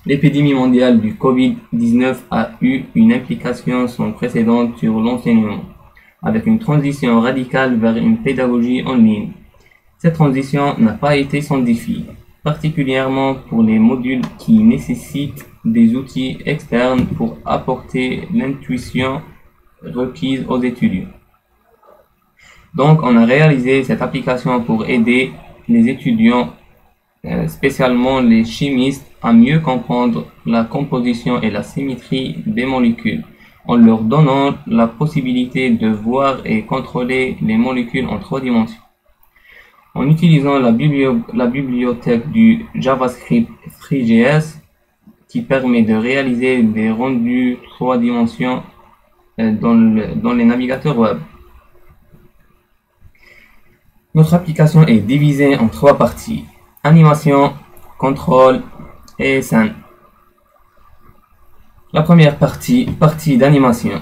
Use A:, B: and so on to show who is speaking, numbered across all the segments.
A: L'épidémie mondiale du Covid-19 a eu une implication sans précédent sur l'enseignement, avec une transition radicale vers une pédagogie en ligne. Cette transition n'a pas été sans défi, particulièrement pour les modules qui nécessitent des outils externes pour apporter l'intuition requise aux étudiants. Donc, on a réalisé cette application pour aider les étudiants, spécialement les chimistes, à mieux comprendre la composition et la symétrie des molécules, en leur donnant la possibilité de voir et contrôler les molécules en 3 dimensions. En utilisant la bibliothèque du JavaScript 3JS, qui permet de réaliser des rendus 3 dimensions dans les navigateurs web. Notre application est divisée en 3 parties: animation, contrôle et scène. La première partie d'animation.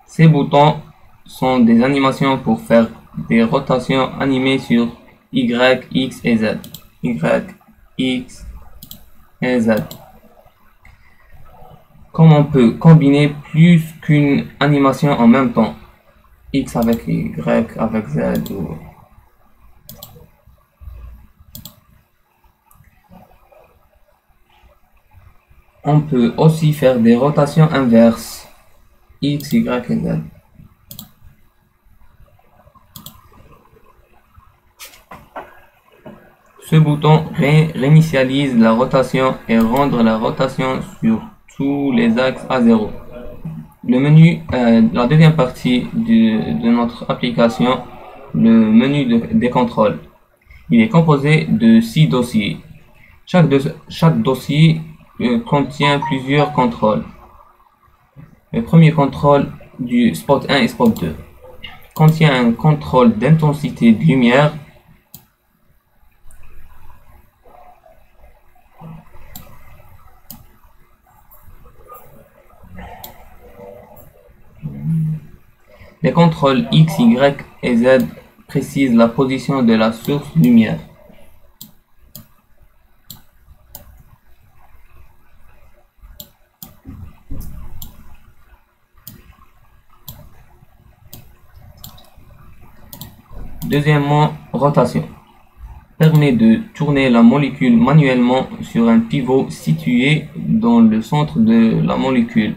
A: Ces boutons sont des animations pour faire des rotations animées sur Y, X et Z. Y, X et Z. Comme on peut combiner plus qu'une animation en même temps, X avec Y avec Z ou... On peut aussi faire des rotations inverses, X, Y et Z. Ce bouton réinitialise la rotation et rendre la rotation sur tous les axes à 0. Le menu, la deuxième partie de notre application, le menu des contrôles. Il est composé de 6 dossiers. Chaque dossier contient plusieurs contrôles. Le premier contrôle du spot 1 et spot 2 contient un contrôle d'intensité de lumière, les contrôles X, Y et Z précisent la position de la source lumière. Deuxièmement, rotation permet de tourner la molécule manuellement sur un pivot situé dans le centre de la molécule.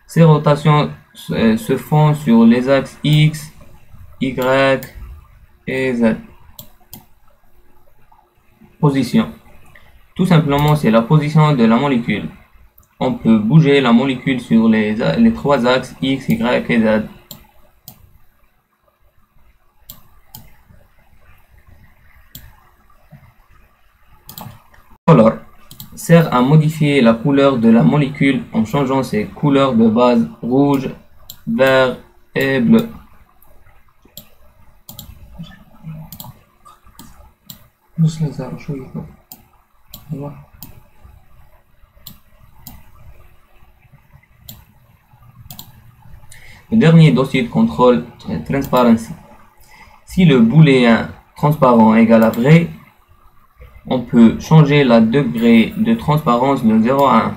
A: Ces rotations se font sur les axes X, Y et Z. Position. Tout simplement, c'est la position de la molécule. On peut bouger la molécule sur les 3 axes X, Y et Z. Color sert à modifier la couleur de la molécule en changeant ses couleurs de base rouge, vert et bleu. Le dernier dossier de contrôle est Transparency. Si le booléen transparent égale à vrai, on peut changer la degré de transparence de 0 à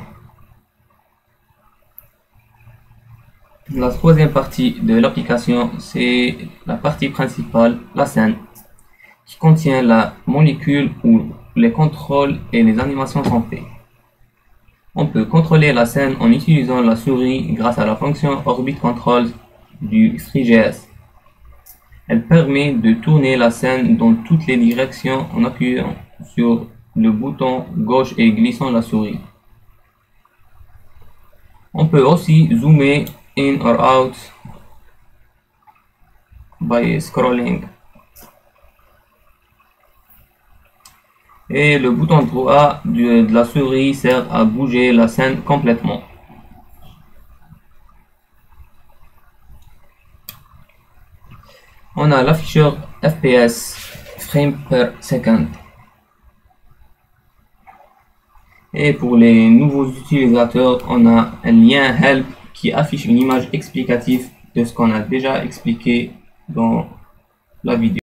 A: 1. La troisième partie de l'application, c'est la partie principale, la scène, qui contient la molécule où les contrôles et les animations sont faits. On peut contrôler la scène en utilisant la souris grâce à la fonction Orbit Controls du 3JS. Elle permet de tourner la scène dans toutes les directions en appuyant sur le bouton gauche et glissant la souris. On peut aussi zoomer in or out by scrolling. Et le bouton droit de la souris sert à bouger la scène complètement. On a l'afficheur FPS, frame per second. Et pour les nouveaux utilisateurs, on a un lien Help qui affiche une image explicative de ce qu'on a déjà expliqué dans la vidéo.